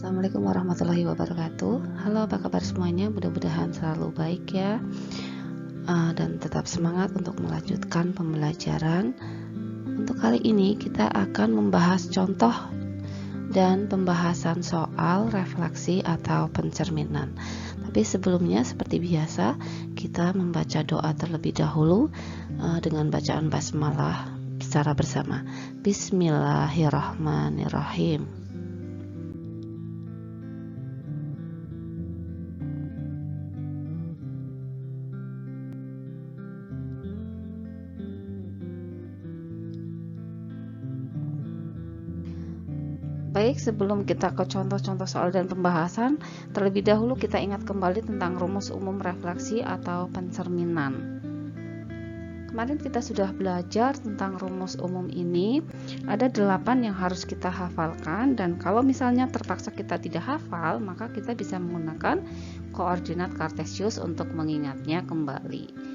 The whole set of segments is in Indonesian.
Assalamualaikum warahmatullahi wabarakatuh. Halo, apa kabar semuanya? Mudah-mudahan selalu baik ya, dan tetap semangat untuk melanjutkan pembelajaran. Untuk kali ini kita akan membahas contoh dan pembahasan soal refleksi atau pencerminan. Tapi sebelumnya seperti biasa kita membaca doa terlebih dahulu dengan bacaan basmalah secara bersama. Bismillahirrahmanirrahim. Baik, sebelum kita ke contoh-contoh soal dan pembahasan, terlebih dahulu kita ingat kembali tentang rumus umum refleksi atau pencerminan. Kemarin kita sudah belajar tentang rumus umum ini. Ada 8 yang harus kita hafalkan, dan kalau misalnya terpaksa kita tidak hafal, maka kita bisa menggunakan koordinat kartesius untuk mengingatnya kembali.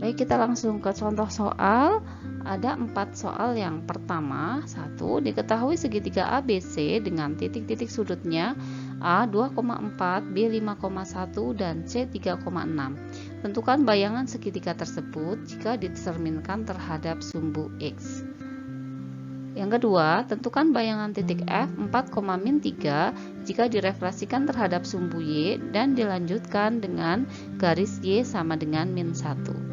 Baik, kita langsung ke contoh soal. Ada 4 soal. Yang pertama, 1. Diketahui segitiga ABC dengan titik-titik sudutnya A 2,4, B 5,1, dan C 3,6. Tentukan bayangan segitiga tersebut jika dicerminkan terhadap sumbu X. Yang kedua, tentukan bayangan titik F 4,-3 jika direfleksikan terhadap sumbu Y dan dilanjutkan dengan garis Y sama dengan -1.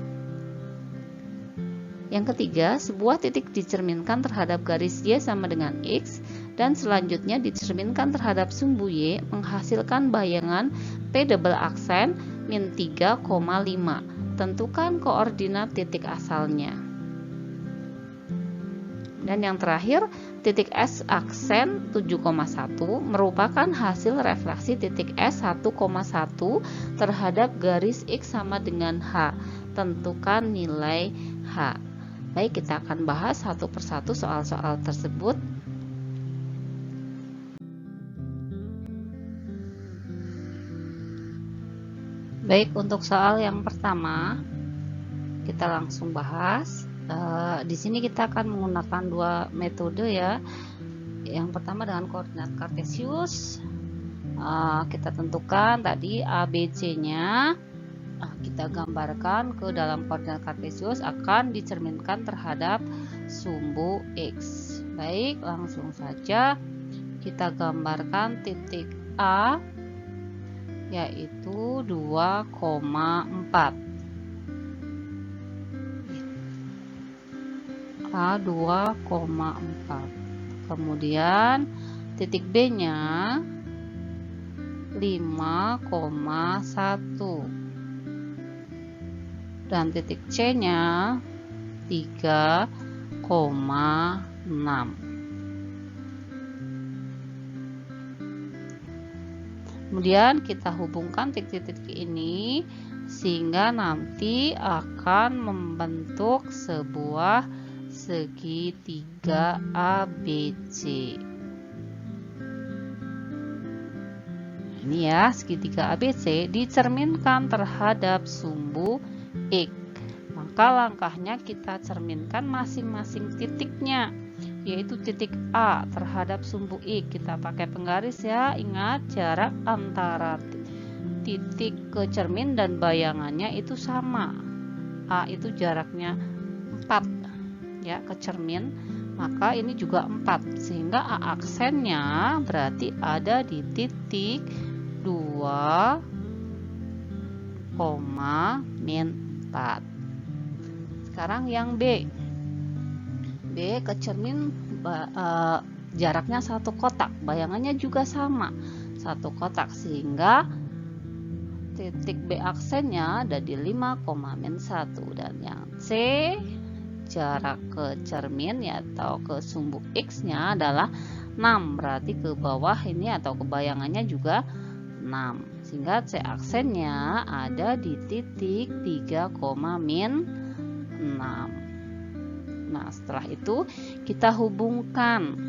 Yang ketiga, sebuah titik dicerminkan terhadap garis Y sama dengan X dan selanjutnya dicerminkan terhadap sumbu Y menghasilkan bayangan P double aksen -3,5. Tentukan koordinat titik asalnya. Dan yang terakhir, titik S aksen 7,1 merupakan hasil refleksi titik S 1,1 terhadap garis X sama dengan H. Tentukan nilai H. Baik, kita akan bahas satu persatu soal-soal tersebut. Baik, untuk soal yang pertama kita langsung bahas. Di sini kita akan menggunakan 2 metode ya. Yang pertama dengan koordinat kartesius. Kita tentukan tadi ABC-nya. Kita gambarkan ke dalam koordinat kartesius akan dicerminkan terhadap sumbu X. Baik, langsung saja kita gambarkan titik A yaitu 2,4. A 2,4. Kemudian titik B-nya 5,1. Dan titik C-nya 3,6. Kemudian kita hubungkan titik-titik ini sehingga nanti akan membentuk sebuah segitiga ABC. Ini ya, segitiga ABC dicerminkan terhadap sumbu X. Maka langkahnya kita cerminkan masing-masing titiknya, yaitu titik A terhadap sumbu X. Kita pakai penggaris ya. Ingat, jarak antara titik ke cermin dan bayangannya itu sama. A itu jaraknya 4 ya ke cermin, maka ini juga 4, sehingga A aksennya berarti ada di titik 2,-4. Sekarang yang B. B ke cermin jaraknya 1 kotak, bayangannya juga sama 1 kotak, sehingga titik B aksennya ada di 5,-1. Dan yang C, jarak ke cermin ya, atau ke sumbu X-nya adalah 6, berarti ke bawah ini atau ke bayangannya juga 6, sehingga C aksennya ada di titik 3,-6. Nah, setelah itu kita hubungkan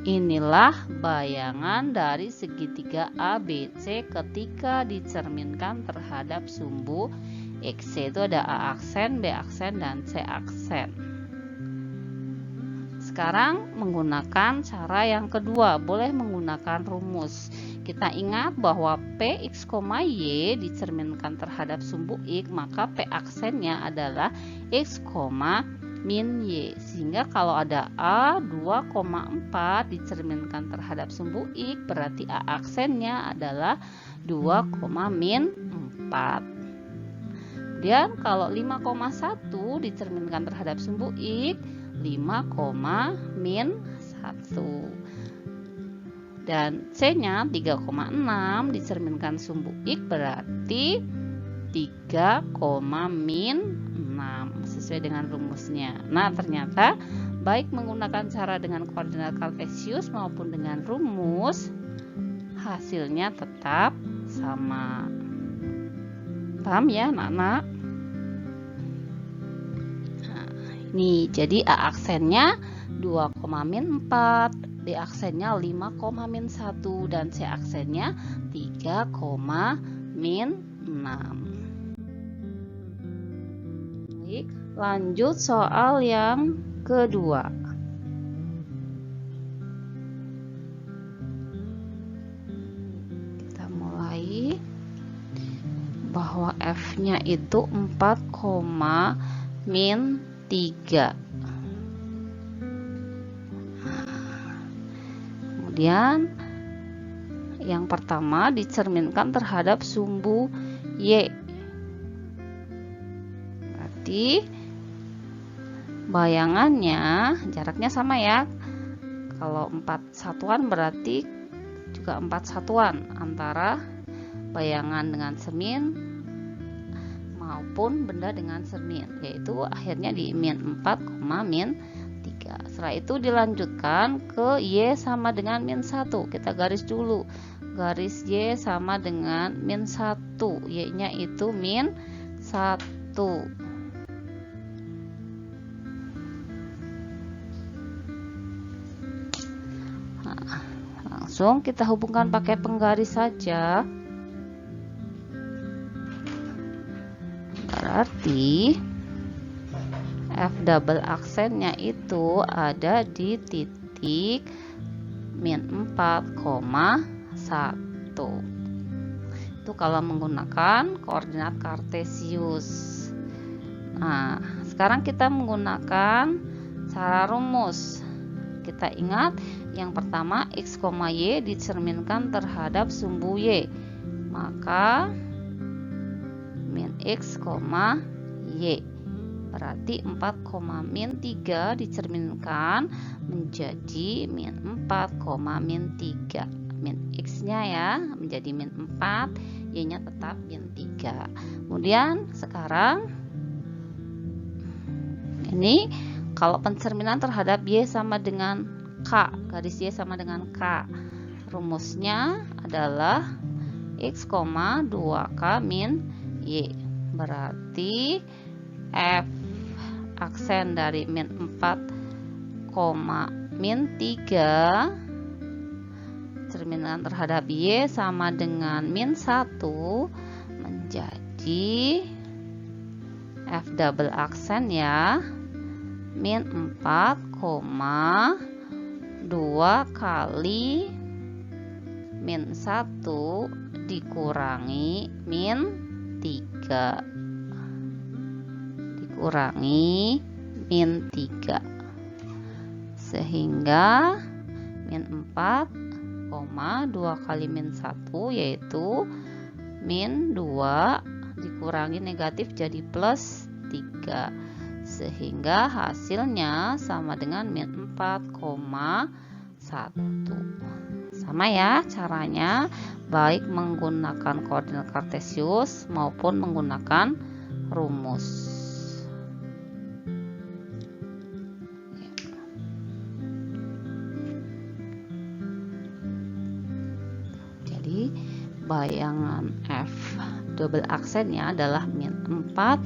Inilah bayangan dari segitiga ABC ketika dicerminkan terhadap sumbu X. Itu ada A aksen, B aksen, dan C aksen. Sekarang menggunakan cara yang kedua, boleh menggunakan rumus. Kita ingat bahwa Px, Y dicerminkan terhadap sumbu X, maka P aksennya adalah X, min Y. Sehingga kalau ada A 2,4 dicerminkan terhadap sumbu X, berarti A aksennya adalah 2, min 4. Kemudian kalau 5,1 dicerminkan terhadap sumbu X, 5, min 1. Dan C-nya 3,6 dicerminkan sumbu X, berarti 3, min 6 sesuai dengan rumusnya. Nah, ternyata baik menggunakan cara dengan koordinat kartesius maupun dengan rumus, hasilnya tetap sama. Paham ya, anak-anak? Nah, ini jadi A aksennya 2, min 4, B aksennya 5, min 1, dan C aksennya 3, min 6. Baik, lanjut soal yang kedua. Kita mulai bahwa F-nya itu 4, min 3. Kemudian yang pertama dicerminkan terhadap sumbu Y. Berarti bayangannya jaraknya sama ya. Kalau 4 satuan berarti juga 4 satuan antara bayangan dengan cermin maupun benda dengan cermin, yaitu akhirnya di min 4, min 3. Setelah itu dilanjutkan ke Y sama dengan min 1. Kita garis dulu. Garis Y sama dengan min 1. Y-nya itu min 1. Nah, langsung kita hubungkan pakai penggaris saja. Berarti F double aksennya itu ada di titik min 4,1. Itu kalau menggunakan koordinat kartesius. Nah, sekarang kita menggunakan cara rumus. Kita ingat yang pertama X, Y dicerminkan terhadap sumbu Y. Maka min X, Y. Berarti 4, min 3 dicerminkan menjadi min 4, min 3. Min X-nya ya menjadi min 4, Y-nya tetap min 3. Kemudian sekarang ini kalau pencerminan terhadap Y sama dengan K, garis Y sama dengan K, rumusnya adalah X, 2K min Y. Berarti F aksen dari min 4, min 3 cerminan terhadap Y sama dengan min 1 menjadi F double aksen ya min 4, 2 kali min 1 dikurangi min 3 dikurangi min 3 sehingga min 4, 2 kali min 1 yaitu min 2 dikurangi negatif jadi plus 3 sehingga hasilnya sama dengan min 4,1. Sama ya caranya, baik menggunakan koordinat kartesius maupun menggunakan rumus. Jadi bayangan F double aksennya adalah min 4,1.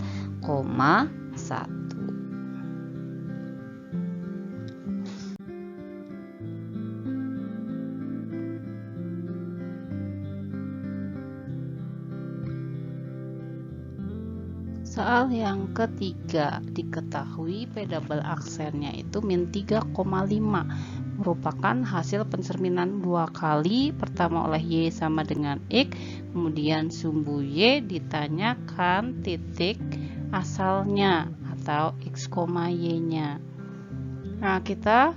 Soal yang ketiga, diketahui P double aksennya itu min 3,5 merupakan hasil pencerminan dua kali, pertama oleh Y sama dengan X, kemudian sumbu Y ditanyakan titik asalnya atau X, Y nya. Nah, kita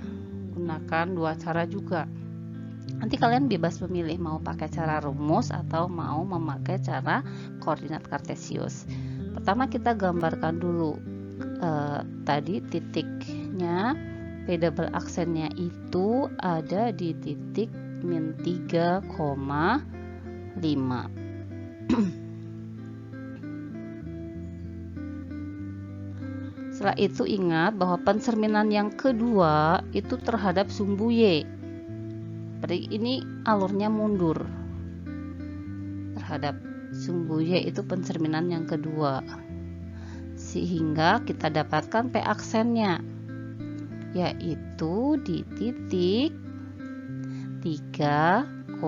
gunakan dua cara juga. Nanti kalian bebas memilih mau pakai cara rumus atau mau memakai cara koordinat kartesius. Pertama kita gambarkan dulu tadi titiknya P double aksennya itu ada di titik min 3,5. Setelah itu ingat bahwa pencerminan yang kedua itu terhadap sumbu Y. Berarti ini alurnya mundur. Terhadap sumbu Y itu pencerminan yang kedua. Sehingga kita dapatkan P aksennya, yaitu di titik 3,5.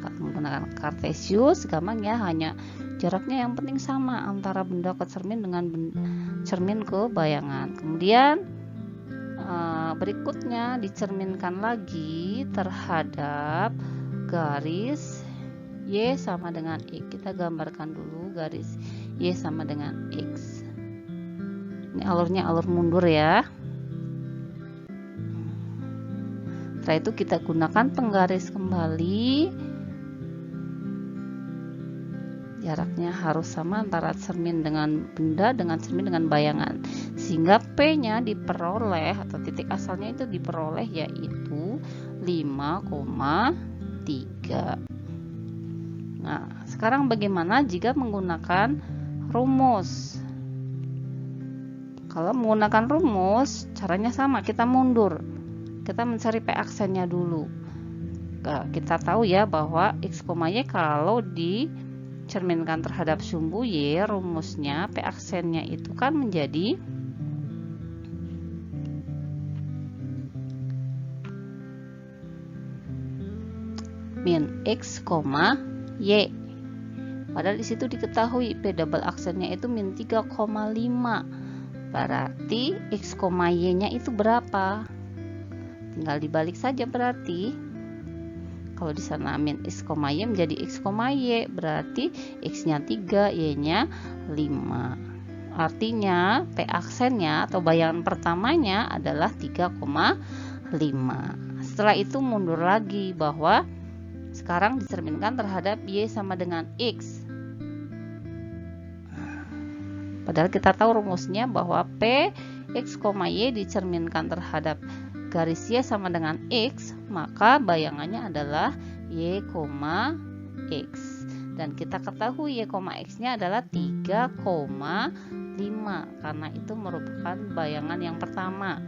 Menggunakan kartesius gampang ya, hanya jaraknya yang penting sama antara benda ke cermin dengan cermin ke bayangan. Kemudian berikutnya dicerminkan lagi terhadap garis Y sama dengan X. Kita gambarkan dulu garis Y sama dengan X. Ini alurnya alur mundur ya. Setelah itu kita gunakan penggaris kembali. Jaraknya harus sama antara cermin dengan benda dengan cermin dengan bayangan, sehingga P-nya diperoleh atau titik asalnya itu diperoleh yaitu 5,3. Nah, sekarang bagaimana jika menggunakan rumus? Kalau menggunakan rumus, caranya sama, kita mundur. Kita mencari P aksennya dulu. Kita tahu ya bahwa X, Y kalau dicerminkan terhadap sumbu Y, rumusnya P aksennya itu kan menjadi min X, Y. Padahal di situ diketahui P double aksennya itu min 3,5. Berarti X, Y-nya itu berapa? Tinggal dibalik saja berarti. Kalau di sana min X, Y menjadi X, Y, berarti X-nya 3, Y-nya 5. Artinya P aksennya atau bayangan pertamanya adalah 3,5. Setelah itu mundur lagi bahwa sekarang dicerminkan terhadap Y sama dengan X. Padahal kita tahu rumusnya bahwa P X, Y dicerminkan terhadap garis Y sama dengan X, maka bayangannya adalah Y, X. Dan kita ketahui Y, X-nya adalah 3,5 karena itu merupakan bayangan yang pertama.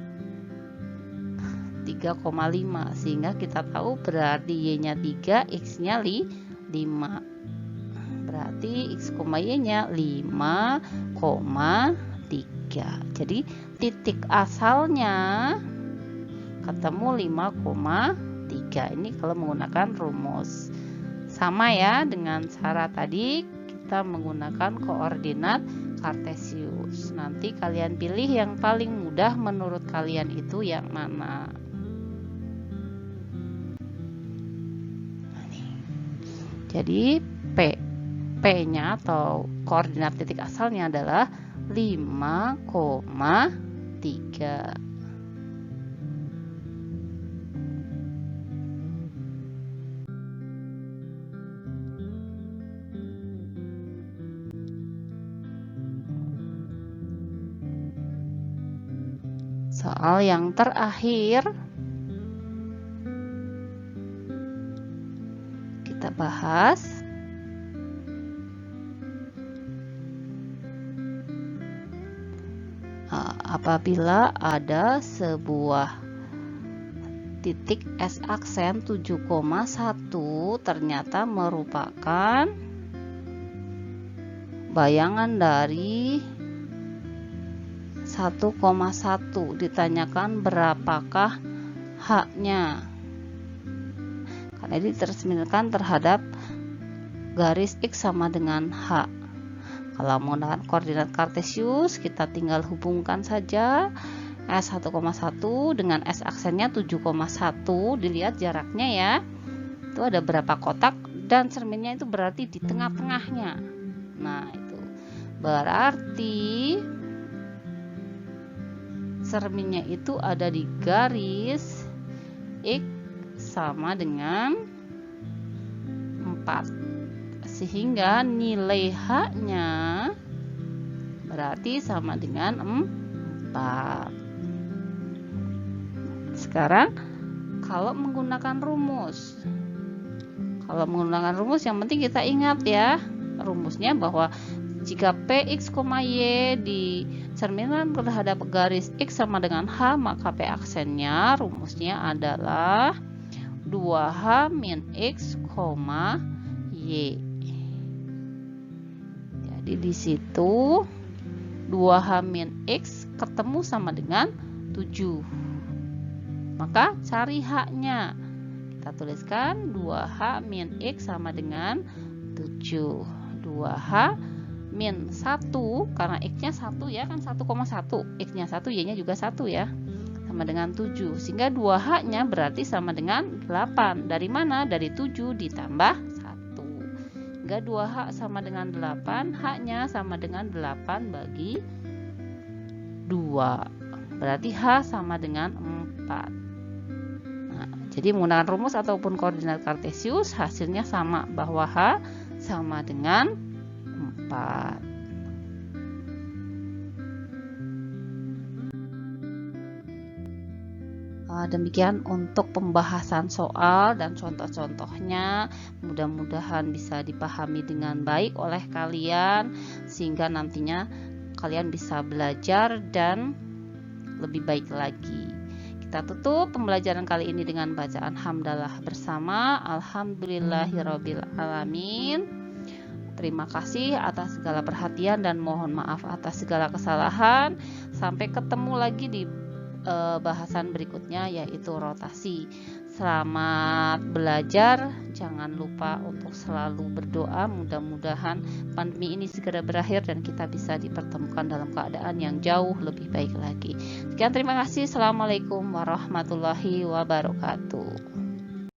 3,5, sehingga kita tahu berarti Y-nya 3, X-nya 5. Berarti X, Y-nya 5,3. Jadi titik asalnya ketemu 5,3. Ini kalau menggunakan rumus. Sama ya dengan cara tadi kita menggunakan koordinat kartesius. Nanti kalian pilih yang paling mudah menurut kalian itu yang mana. Jadi P-nya atau koordinat titik asalnya adalah 5,3. Soal yang terakhir kita bahas. Apabila ada sebuah titik S aksen 7,1 ternyata merupakan bayangan dari 1,1, ditanyakan berapakah H-nya. Karena ini dicerminkan terhadap garis X sama dengan H. Kalau menggunakan koordinat kartesius, kita tinggal hubungkan saja S 1,1 dengan S aksennya 7,1. Dilihat jaraknya ya. Itu ada berapa kotak dan cerminnya itu berarti di tengah-tengahnya. Nah, itu berarti cerminnya itu ada di garis X sama dengan 4. Sehingga nilai H-nya berarti sama dengan 4. Sekarang kalau menggunakan rumus. Kalau menggunakan rumus yang penting kita ingat ya. Rumusnya bahwa jika Px, Y di cerminan terhadap garis X sama dengan H, maka P aksennya rumusnya adalah 2H min X, Y. Jadi di situ 2H min X ketemu sama dengan 7. Maka cari H-nya. Kita tuliskan 2H min X sama dengan 7. 2H min 1, karena X-nya 1 ya, kan 1,1. X-nya 1, Y-nya juga 1 ya. Sama dengan 7. Sehingga 2H-nya berarti sama dengan 8. Dari mana? Dari 7 ditambah 1. Sehingga 2H sama dengan 8, H-nya sama dengan 8 bagi 2. Berarti H sama dengan 4. Nah, jadi menggunakan rumus ataupun koordinat kartesius, hasilnya sama, bahwa H sama dengan 4. Demikian untuk pembahasan soal dan contoh-contohnya. Mudah-mudahan bisa dipahami dengan baik oleh kalian, sehingga nantinya kalian bisa belajar dan lebih baik lagi. Kita tutup pembelajaran kali ini dengan bacaan hamdalah bersama. Alhamdulillahirabbil alamin. Terima kasih atas segala perhatian dan mohon maaf atas segala kesalahan. Sampai ketemu lagi di bahasan berikutnya, yaitu rotasi. Selamat belajar. Jangan lupa untuk selalu berdoa. Mudah-mudahan pandemi ini segera berakhir dan kita bisa dipertemukan dalam keadaan yang jauh lebih baik lagi. Sekian, terima kasih. Assalamualaikum warahmatullahi wabarakatuh.